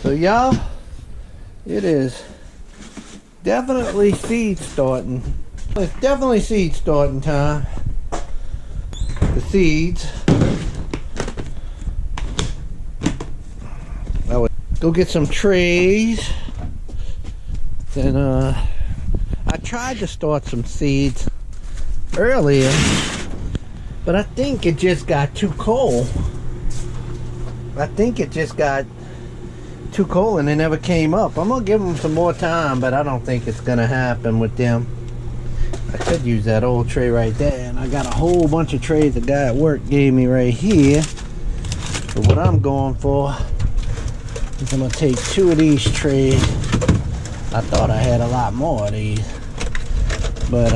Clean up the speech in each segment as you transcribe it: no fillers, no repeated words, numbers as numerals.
So y'all, it is definitely seed starting. It's definitely seed starting time. The seeds. I would go get some trays. Then I tried to start some seeds earlier, but I think it just got too cold. I think it just got too cold and they never came up. I'm gonna give them some more time, but I don't think it's gonna happen with them. I could use that old tray right there, and I got a whole bunch of trays the guy at work gave me right here. But what I'm going for is I'm gonna take 2 of these trays. I thought I had a lot more of these, but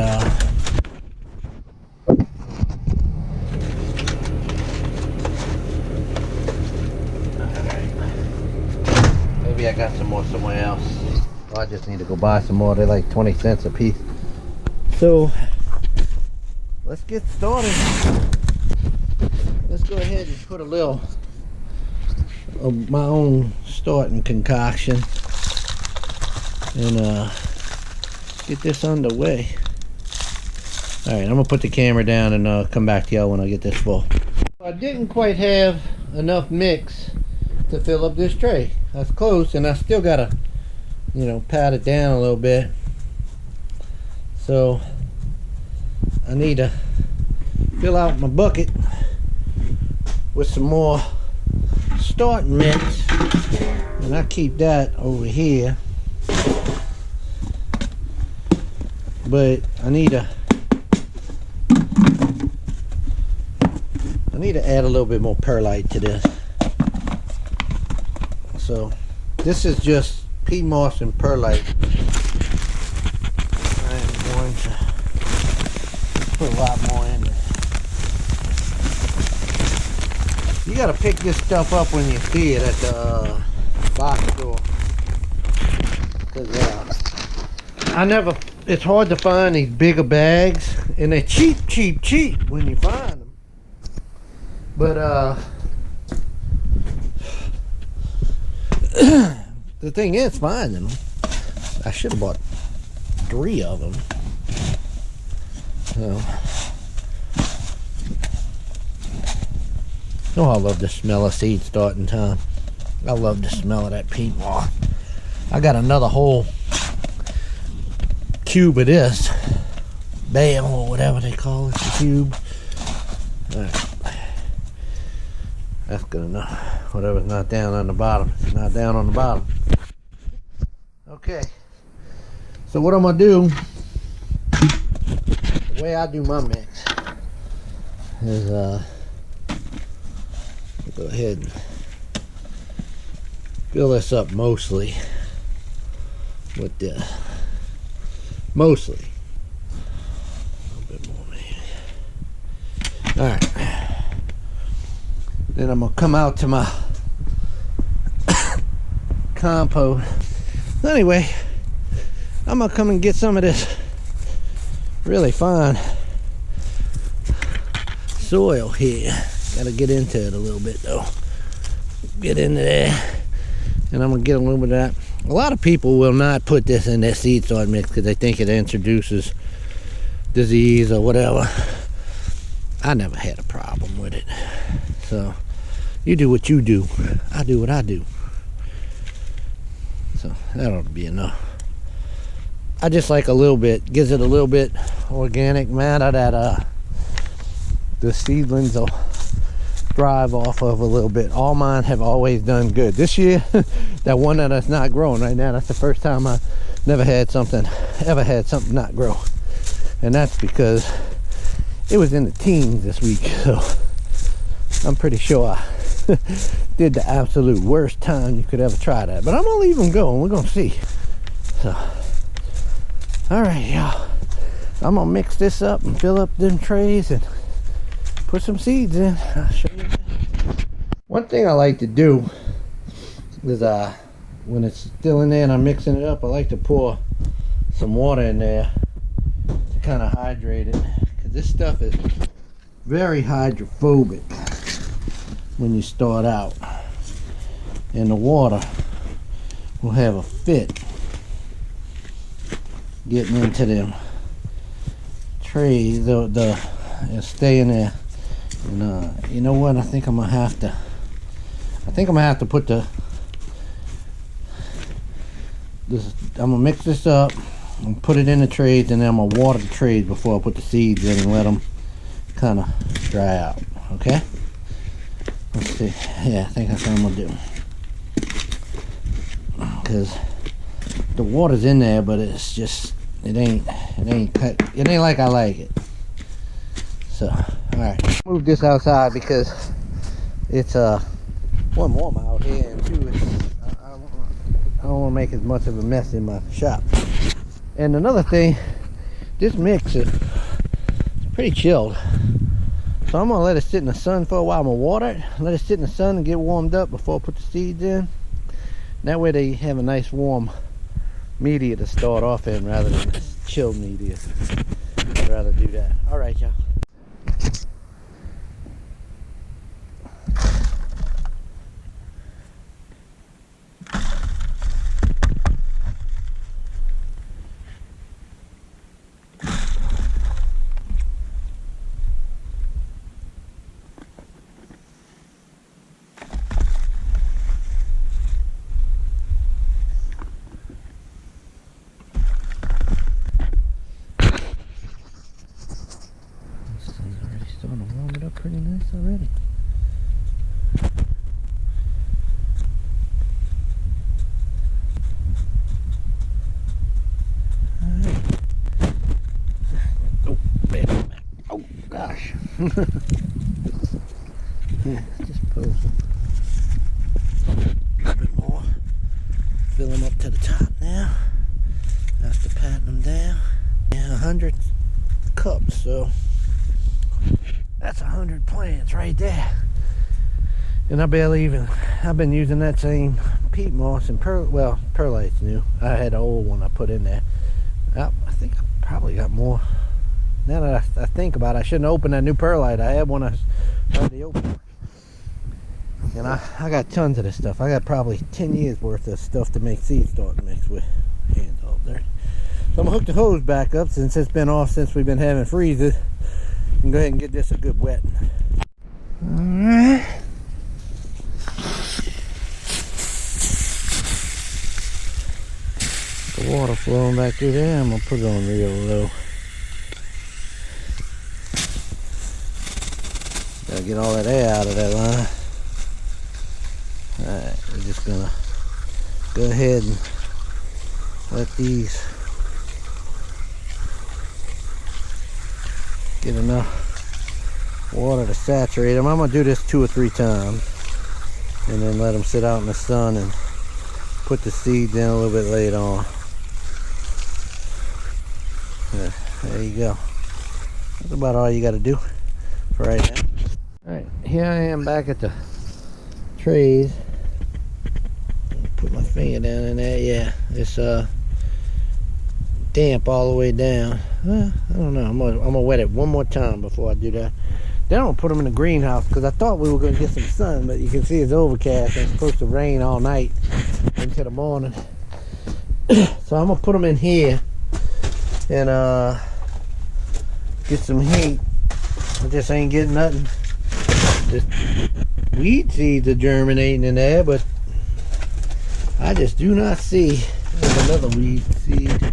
maybe I got some more somewhere else. Oh, I just need to go buy some more. They're like 20 cents a piece. So let's get started. Let's go ahead and put a little of my own starting concoction and get this underway. All right, I'm gonna put the camera down and come back to y'all when I get this full. I didn't quite have enough mix to fill up this tray. That's close, and I still gotta, you know, pat it down a little bit. So I need to fill out my bucket with some more starting mix, and I keep that over here. But I need to add a little bit more perlite to this. So this is just peat moss and perlite. I'm going to put a lot more in there. You gotta pick this stuff up when you see it at the box store. Cause it's hard to find these bigger bags, and they're cheap when you find them. But the thing is finding them. I should have bought 3 of them. So, oh, I love the smell of seed starting time. I love the smell of that peat moss. I got another whole cube of this, bam, or whatever they call it, the cube. All right. That's good enough. Whatever's not down on the bottom, it's not down on the bottom. Okay, so what I'm gonna do, the way I do my mix is go ahead and fill this up mostly with this. Mostly. A little bit more maybe. Alright. Then I'm gonna come out to my compost. Anyway, I'm gonna come and get some of this really fine soil here. Gotta get into it a little bit though. Get into there, and I'm gonna get a little bit of that. A lot of people will not put this in their seed sort mix because they think it introduces disease or whatever. I never had a problem with it. So you do what you do, I do what I do. So that ought to be enough. I just like a little bit, gives it a little bit organic matter that the seedlings will thrive off of a little bit. All mine have always done good. This year, that one that is not growing right now, that's the first time I ever had something not grow. And that's because it was in the teens this week, so I'm pretty sure I did the absolute worst time you could ever try that. But I'm gonna leave them go and we're gonna see. So, all right, y'all. I'm gonna mix this up and fill up them trays and put some seeds in. I'll show you that. One thing I like to do is when it's still in there and I'm mixing it up, I like to pour some water in there to kind of hydrate it, because this stuff is very hydrophobic when you start out, and the water will have a fit getting into them trays. It'll stay in there. And you know what? I think I'm gonna have to put I'm gonna mix this up and put it in the trays, and then I'm gonna water the trays before I put the seeds in and let them kind of dry out. Okay? Let's see. Yeah, I think that's what I'm gonna do. Because the water's in there, but it's just it ain't like I like it. So, all right, move this outside because it's one warm out here, and two, I don't want to make as much of a mess in my shop. And another thing, this mix is pretty chilled, so I'm gonna let it sit in the sun for a while. I'm gonna water it, let it sit in the sun and get warmed up before I put the seeds in. That way they have a nice warm media to start off in rather than this chilled media. I'd rather do that. All right, y'all. Starting to warm it up pretty nice already. Alright. Oh, man. Oh, gosh. Yeah, just put a little bit more. Fill them up to the top now. After patting them down. Yeah, 100 cups, so that's 100 plants right there. And I've been using that same peat moss and perlite's new. I had an old one I put in there. I think I probably got more. Now that I think about it, I shouldn't open that new perlite. I had one I already opened. And I got tons of this stuff. I got probably 10 years worth of stuff to make seed starting mix with. Hands all dirty. So I'm gonna hook the hose back up since it's been off since we've been having freezes. And go ahead and get this a good wet. Alright. The water flowing back through there. I'm gonna put it on real low. Gotta get all that air out of that line. Alright, we're just gonna go ahead and let these get enough water to saturate them. I'm gonna do this 2 or 3 times and then let them sit out in the sun and put the seeds in a little bit later on. There you go. That's about all you got to do for right now. Alright, here I am back at the trays. Put my finger down in there. Yeah, it's damp all the way down. I don't know. I'm gonna wet it one more time before I do that. Then I'm gonna put them in the greenhouse because I thought we were gonna get some sun, but you can see it's overcast and it's supposed to rain all night into the morning. So I'm gonna put them in here and get some heat. I just ain't getting nothing. Just weed seeds are germinating in there, but I just do not see. There's another weed seed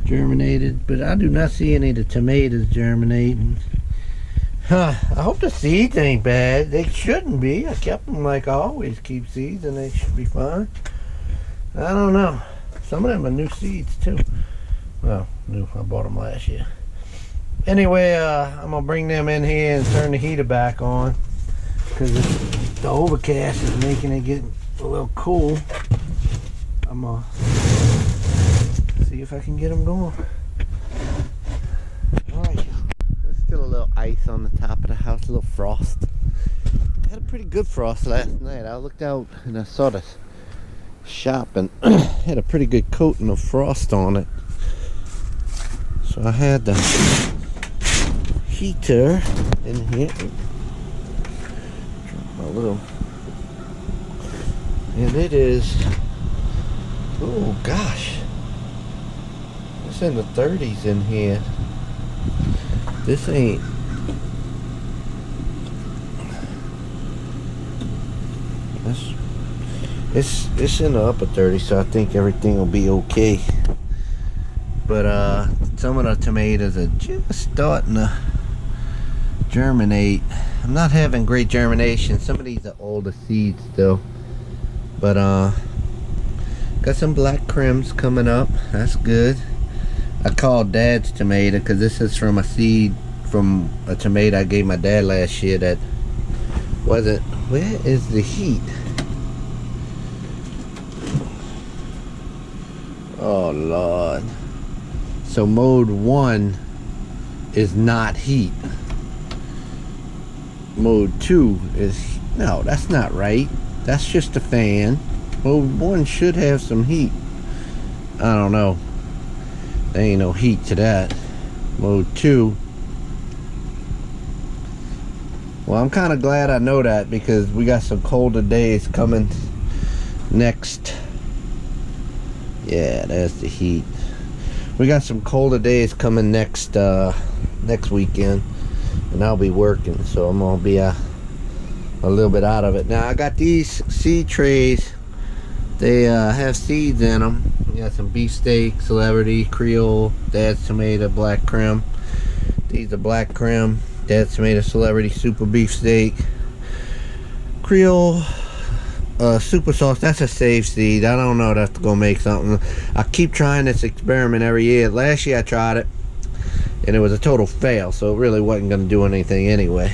germinated, but I do not see any of the tomatoes germinating. I hope the seeds ain't bad. They shouldn't be. I kept them like I always keep seeds, and they should be fine. I don't know. Some of them are new seeds too. Well, new. I bought them last year. Anyway, I'm gonna bring them in here and turn the heater back on because the overcast is making it get a little cool. I'm gonna see if I can get them going. Alright, there's still a little ice on the top of the house, a little frost. I had a pretty good frost last night. I looked out and I saw the shop and had a pretty good coating of frost on it. So I had the heater in here. My little, and it is Oh gosh, it's in the 30s in here. This ain't. It's in the upper 30s, so I think everything will be okay. But some of the tomatoes are just starting to germinate. I'm not having great germination. Some of these are older seeds still, but got some black crims coming up. That's good. I called Dad's tomato because this is from a seed from a tomato I gave my dad last year that wasn't. Where is the heat? Oh Lord. So mode 1 is not heat. Mode 2 is, no, that's not right. That's just a fan. Mode 1 should have some heat. I don't know. There ain't no heat to that. Mode 2. Well, I'm kind of glad I know that because we got some colder days coming next. Yeah, there's the heat. We got some colder days coming next weekend, and I'll be working, so I'm gonna be a little bit out of it. Now I got these seed trays. They have seeds in them. You got some beefsteak, celebrity, Creole, Dad's tomato, black creme. These are black creme, Dad's tomato, celebrity, super beefsteak, Creole. Super sauce, that's a safe seed. I don't know, that's gonna make something. I keep trying this experiment every year. Last year I tried it and it was a total fail, so it really wasn't gonna do anything anyway.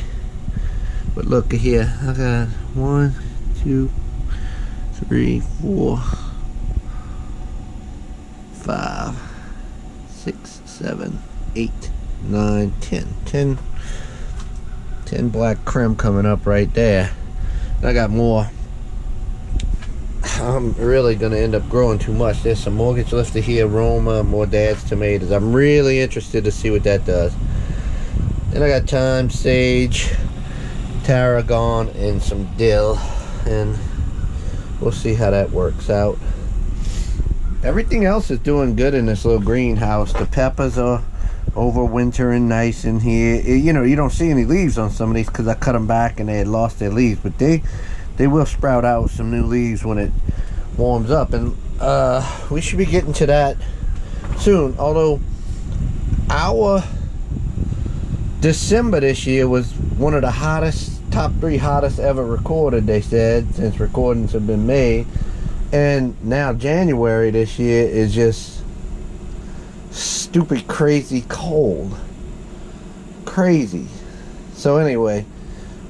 But look here, I got 1, 2, 3, 4, 5, 6, 7, 8, 9, 10 black creme coming up right there. And I got more. I'm really gonna end up growing too much. There's some mortgage lifter here, Roma, more Dad's tomatoes. I'm really interested to see what that does. Then I got thyme, sage, tarragon, and some dill, and we'll see how that works out. Everything else is doing good in this little greenhouse. The peppers are overwintering nice in here. You know, you don't see any leaves on some of these because I cut them back and they had lost their leaves, but they will sprout out some new leaves when it warms up, and we should be getting to that soon. Although our December this year was one of the hottest, top 3 hottest ever recorded, they said, since recordings have been made. And now January this year is just stupid crazy cold. Crazy. So anyway,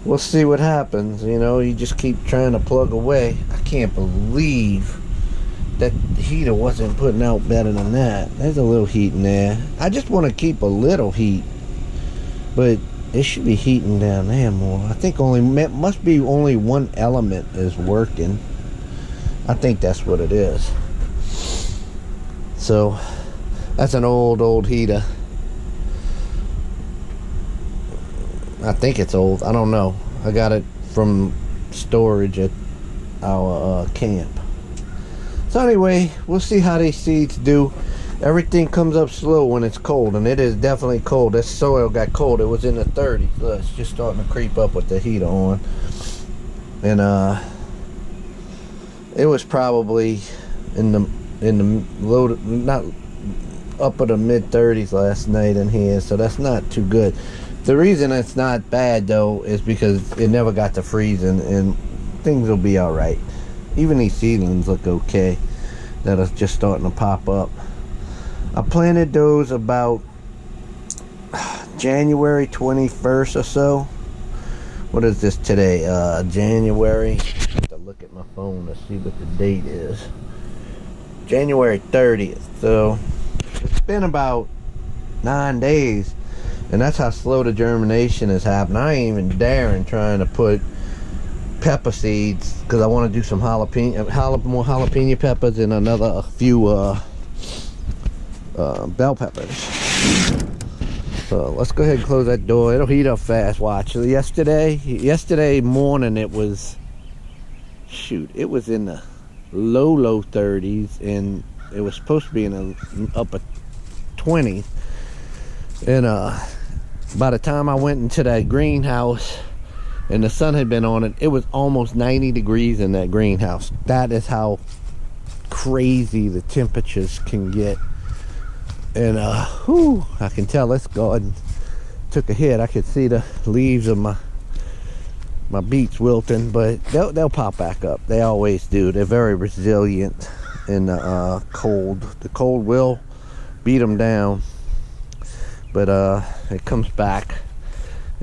we'll see what happens. You know, you just keep trying to plug away. I can't believe that heater wasn't putting out better than that. There's a little heat in there. I just want to keep a little heat, but it should be heating down there more. I think must be only one element is working. I think that's what it is. So that's an old heater. I think it's old. I don't know. I got it from storage at our camp. So anyway, we'll see how these seeds do. Everything comes up slow when it's cold, and it is definitely cold. This soil got cold. It was in the 30s. Look, it's just starting to creep up with the heater on. And it was probably in the low, not upper to mid 30s last night in here, so that's not too good. The reason it's not bad though is because it never got to freezing, and things will be all right. Even these seedlings look okay that are just starting to pop up. I planted those about January 21st or so. What is this today? January. I have to look at my phone to see what the date is. January 30th. So it's been about 9 days, and that's how slow the germination is happening. I ain't even daring trying to put pepper seeds because I want to do some more jalapeno peppers and a few bell peppers. So let's go ahead and close that door. It'll heat up fast. Watch. So yesterday morning it was, shoot, it was in the low 30s, and it was supposed to be in the upper 20s. And by the time I went into that greenhouse and the sun had been on it, it was almost 90 degrees in that greenhouse. That is how crazy the temperatures can get. And whew, I can tell this garden took a hit. I could see the leaves of my beets wilting, but they'll pop back up. They always do. They're very resilient in the cold. The cold will beat them down, but it comes back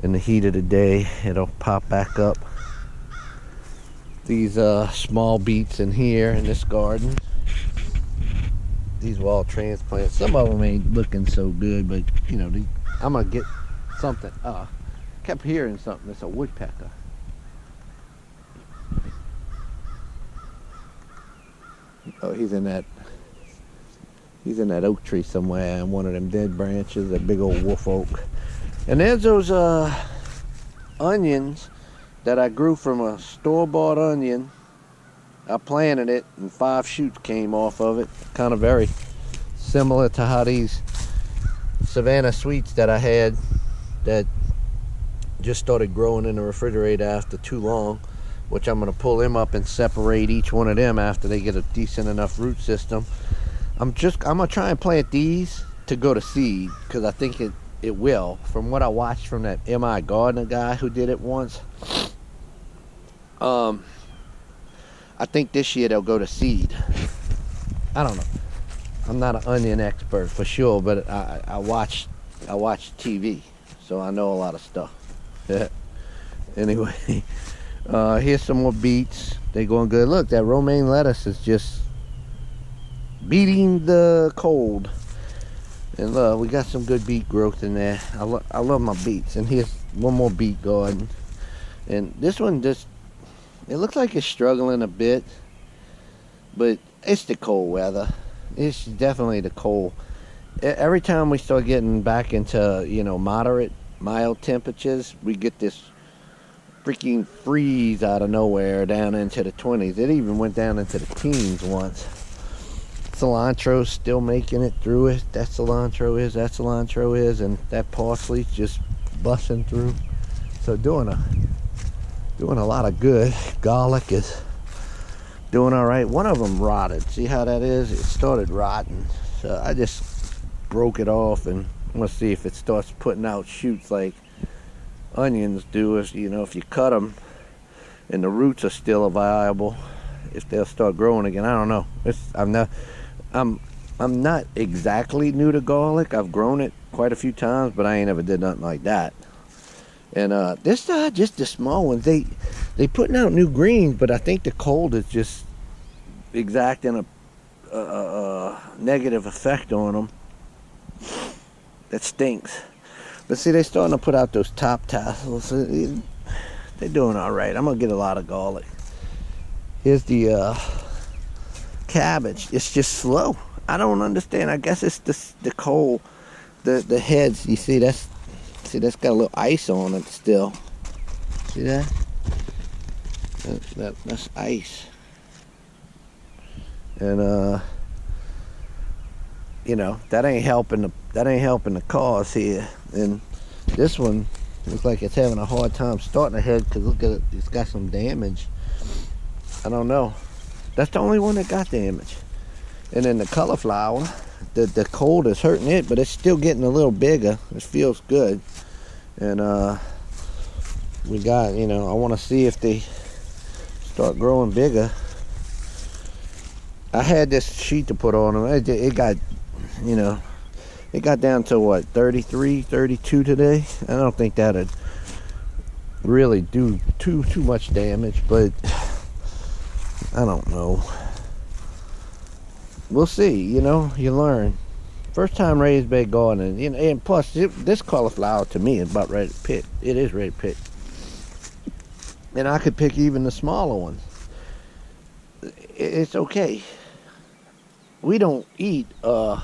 in the heat of the day. It'll pop back up. These small beets in here in this garden, these were all transplants. Some of them ain't looking so good, but you know, I'm gonna get something. Kept hearing something. It's a woodpecker. Oh, he's in that oak tree somewhere, in one of them dead branches, that big old wolf oak. And there's those onions that I grew from a store-bought onion. I planted it and 5 shoots came off of it. Kind of very similar to how these Savannah sweets that I had that just started growing in the refrigerator after too long, which I'm going to pull them up and separate each one of them after they get a decent enough root system. I'm going to try and plant these to go to seed, because I think it will. From what I watched from that M.I. Gardner guy who did it once, I think this year they'll go to seed. I don't know. I'm not an onion expert for sure, but I watch TV, so I know a lot of stuff. Anyway, here's some more beets. They're going good. Look, that romaine lettuce is just beating the cold. And look, we got some good beet growth in there. I love my beets. And here's one more beet garden. And this one just, it looks like it's struggling a bit, but it's the cold weather. It's definitely the cold. Every time we start getting back into, you know, moderate, mild temperatures, we get this freaking freeze out of nowhere down into the 20s. It even went down into the teens once. Cilantro's still making it through it. That cilantro is, and that parsley's just busting through. So doing a lot of good. Garlic is doing all right. One of them rotted. See how that is? It started rotting. So I just broke it off, and I'm gonna see if it starts putting out shoots like onions do. If you know, if you cut them and the roots are still viable, if they'll start growing again. I don't know. I'm not exactly new to garlic. I've grown it quite a few times, but I ain't ever did nothing like that. And this just the small ones. They putting out new greens, but I think the cold is just exacting a negative effect on them. That stinks. But see, they're starting to put out those top tassels. They're doing all right. I'm gonna get a lot of garlic. Here's the cabbage. It's just slow. I don't understand. I guess it's the cold. The heads. You see that's got a little ice on it still. See that? That's ice. And you know, that ain't helping the cause here. And this one looks like it's having a hard time starting ahead, because look at it, it's got some damage. I don't know. That's the only one that got damage. And then the cauliflower, the cold is hurting it, but it's still getting a little bigger. It feels good. And we got, you know, I want to see if they start growing bigger. I had this sheet to put on them. It got, you know, it got down to what, 33, 32 today. I don't think that'd really do too much damage, but I don't know. We'll see. You know, you learn. First time raised bed gardening, you know, and plus this cauliflower to me is about ready to pick. It is ready to pick, and I could pick even the smaller ones. It's okay. We don't eat a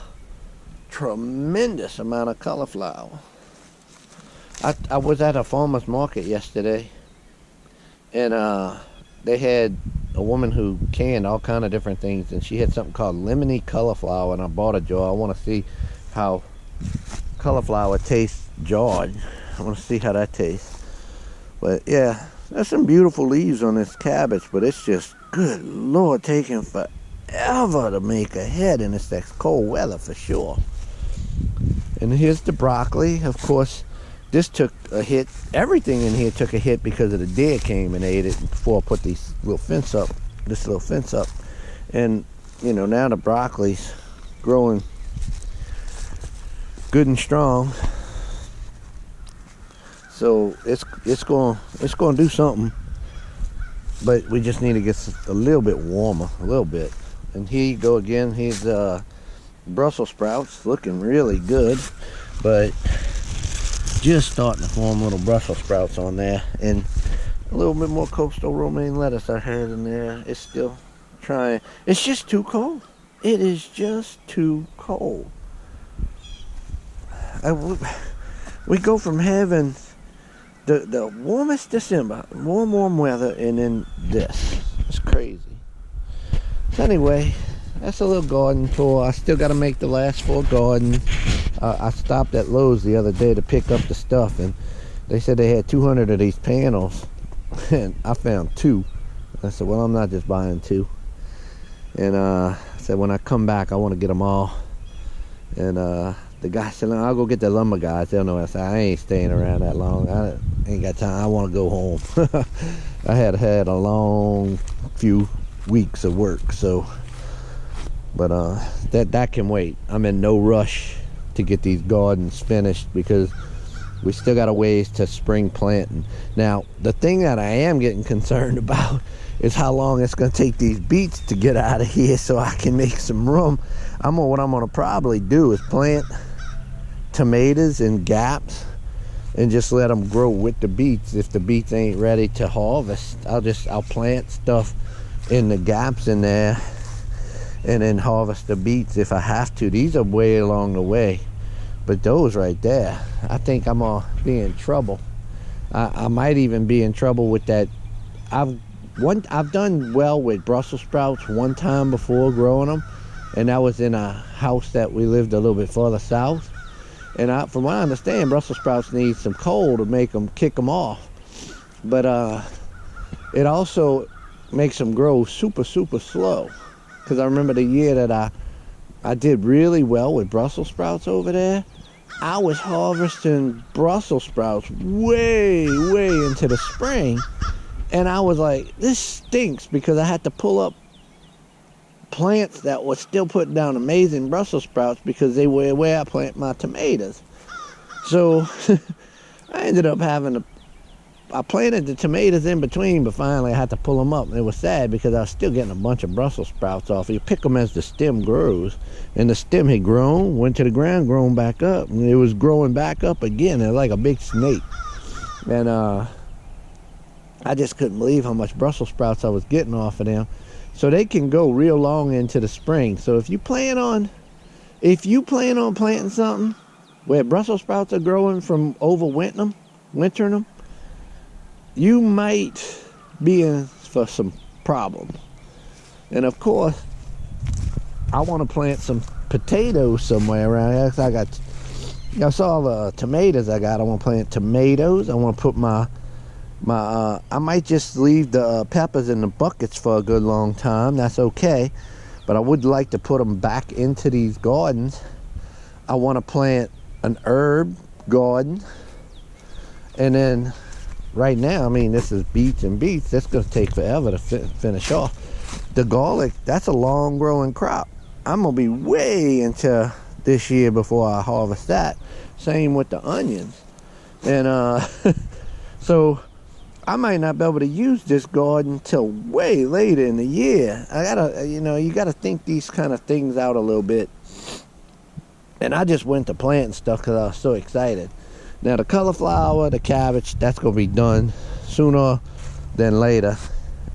tremendous amount of cauliflower. I was at a farmer's market yesterday, and they had a woman who canned all kind of different things, and she had something called lemony cauliflower, and I bought a jar. I want to see how cauliflower tastes jarred. I want to see how that tastes. But yeah, there's some beautiful leaves on this cabbage, but it's just, good Lord, taking forever to make a head in this next cold weather for sure. And here's the broccoli. Of course, this took a hit. Everything in here took a hit because of the deer came and ate it before I put this little fence up. And you know, now the broccoli's growing good and strong. So it's going to do something. But we just need to get a little bit warmer, a little bit. And here you go again. Here's Brussels sprouts, looking really good, but just starting to form little Brussels sprouts on there, and a little bit more coastal romaine lettuce I had in there. It's still trying. It's just too cold. It is just too cold. We go from having the warmest December, warm weather, and then this. It's crazy. So anyway, that's a little garden tour. I still got to make the last 4 gardens. I stopped at Lowe's the other day to pick up the stuff, and they said they had 200 of these panels, and I found 2. I said, well, I'm not just buying 2. And I said, when I come back, I want to get them all. And the guy said, I'll go get the lumber guys. They'll know. I said, I ain't staying around that long. I ain't got time. I want to go home. I had a long few weeks of work, so. But that can wait. I'm in no rush to get these gardens finished because we still got a ways to spring planting. Now, the thing that I am getting concerned about is how long it's going to take these beets to get out of here so I can make some room. What I'm going to probably do is plant tomatoes in gaps and just let them grow with the beets. If the beets ain't ready to harvest, I'll plant stuff in the gaps in there and then harvest the beets if I have to. These are way along the way, but those right there, I think I'm gonna be in trouble. I might even be in trouble with that. I've done well with Brussels sprouts one time before growing them, and that was in a house that we lived a little bit further south. And from what I understand, Brussels sprouts need some cold to make them kick them off, but it also makes them grow super slow. Because I remember the year that I did really well with Brussels sprouts over there. I was harvesting Brussels sprouts way into the spring, and I was like, this stinks, because I had to pull up plants that were still putting down amazing Brussels sprouts because they were where I plant my tomatoes. So I ended up I planted the tomatoes in between, but finally I had to pull them up. And it was sad because I was still getting a bunch of Brussels sprouts off. You pick them as the stem grows, and the stem had grown, went to the ground, grown back up, and it was growing back up again. It was like a big snake. And I just couldn't believe how much Brussels sprouts I was getting off of them. So they can go real long into the spring. So if you plan on planting something where Brussels sprouts are growing from overwintering them, you might be in for some problems. And of course, I want to plant some potatoes somewhere around here. Cause I saw the tomatoes I got. I want to plant tomatoes. I want to put I might just leave the peppers in the buckets for a good long time. That's okay. But I would like to put them back into these gardens. I want to plant an herb garden. And then right now, I mean, this is beets and beets. That's going to take forever to finish off. The garlic, that's a long growing crop. I'm going to be way into this year before I harvest that. Same with the onions. And so I might not be able to use this garden till way later in the year. I gotta, you gotta think these kind of things out a little bit. And I just went to planting stuff because I was so excited. Now the cauliflower, the cabbage, that's gonna be done sooner than later.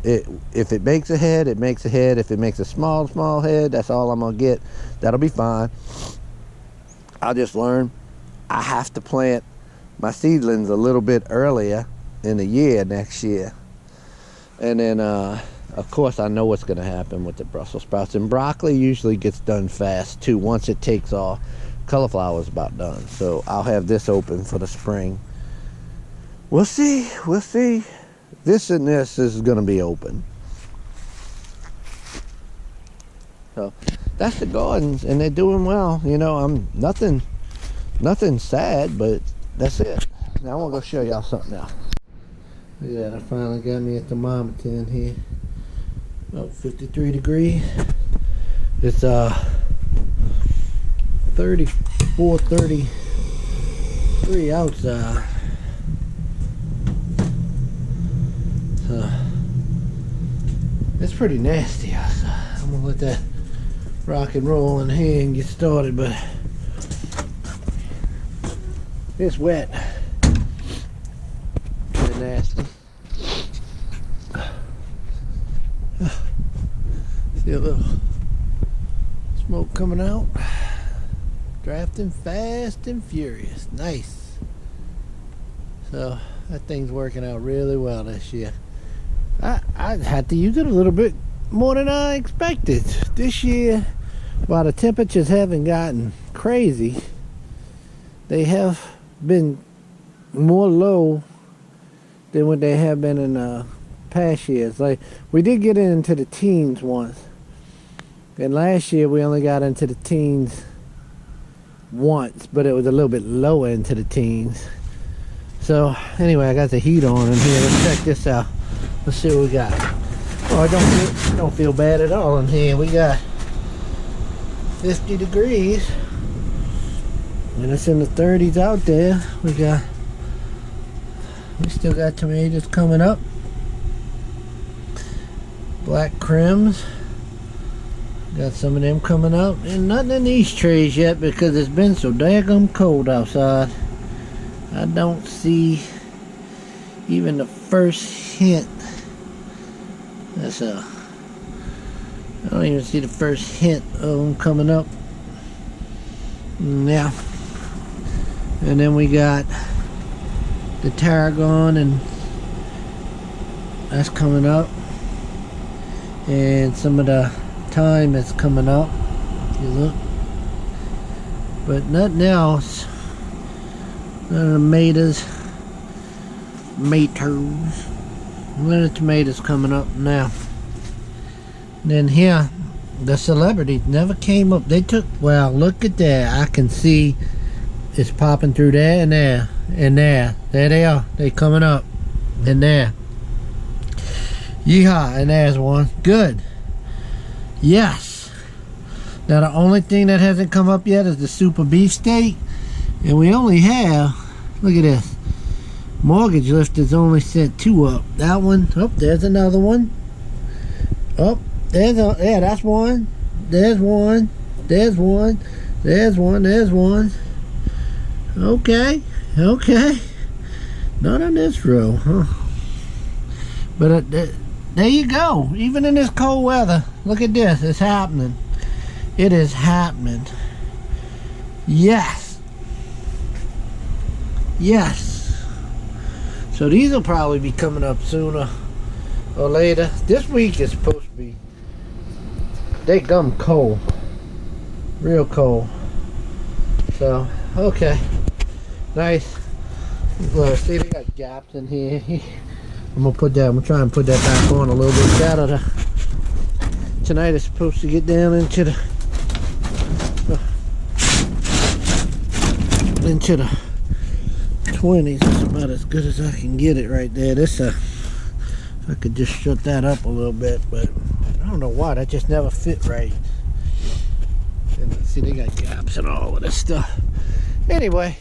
If it makes a head, it makes a head. If it makes a small head, that's all I'm gonna get. That'll be fine. I'll just learn. I have to plant my seedlings a little bit earlier in the year next year, and then of course, I know what's going to happen with the Brussels sprouts. And broccoli usually gets done fast, too, once it takes off. Cauliflower is about done. So I'll have this open for the spring. We'll see. We'll see. This and this is going to be open. So that's the gardens, and they're doing well. You know, I'm nothing sad, but that's it. Now I want to go show y'all something else. Look at that, I finally got me a thermometer in here. About 53 degrees. It's 34, 33 outside. So it's pretty nasty outside. I'm gonna let that rock and roll in here and get started, but it's wet. Pretty nasty. See a little smoke coming out. Drafting fast and furious. Nice. So that thing's working out really well this year. I had to use it a little bit more than I expected. This year, while the temperatures haven't gotten crazy, they have been more low than what they have been in past years. Like, we did get into the teens once, and last year we only got into the teens once, but it was a little bit lower into the teens. So anyway, I got the heat on in here. Let's check this out. Let's see what we got. Oh, I don't feel bad at all in here. We got 50 degrees, and it's in the 30s out there. We still got tomatoes coming up. Black crims. Got some of them coming up. And nothing in these trays yet because it's been so daggum cold outside. I don't see even the first hint. I don't even see the first hint of them coming up. Yeah. And then we got the tarragon, and that's coming up. And some of the thyme is coming up. You look. But nothing else. None of the tomatoes. None of the tomatoes coming up now. And then here, the celebrities never came up. They took, well, look at that. I can see it's popping through there and there and there. There they are. They coming up. And there. Yeehaw. And there's one. Good. Yes. Now the only thing that hasn't come up yet is the super beefsteak. And we only have, look at this. Mortgage lifters only sent 2 up. That one, oh, there's another one. Oh, there's a, yeah, that's one. There's one. There's one. There's one. There's one. Okay. Okay. Not on this row, huh? But there you go. Even in this cold weather, look at this. It's happening. It is happening. Yes. Yes. So these will probably be coming up sooner or later. This week is supposed to be cold. Real cold. So, okay. Nice. Look, see, they got gaps in here. I'm gonna try and put that back on a little bit better. Tonight is supposed to get down into the 20s. That's about as good as I can get it right there. This I could just shut that up a little bit, but I don't know why that just never fit right. And see, they got gaps and all of this stuff. Anyway,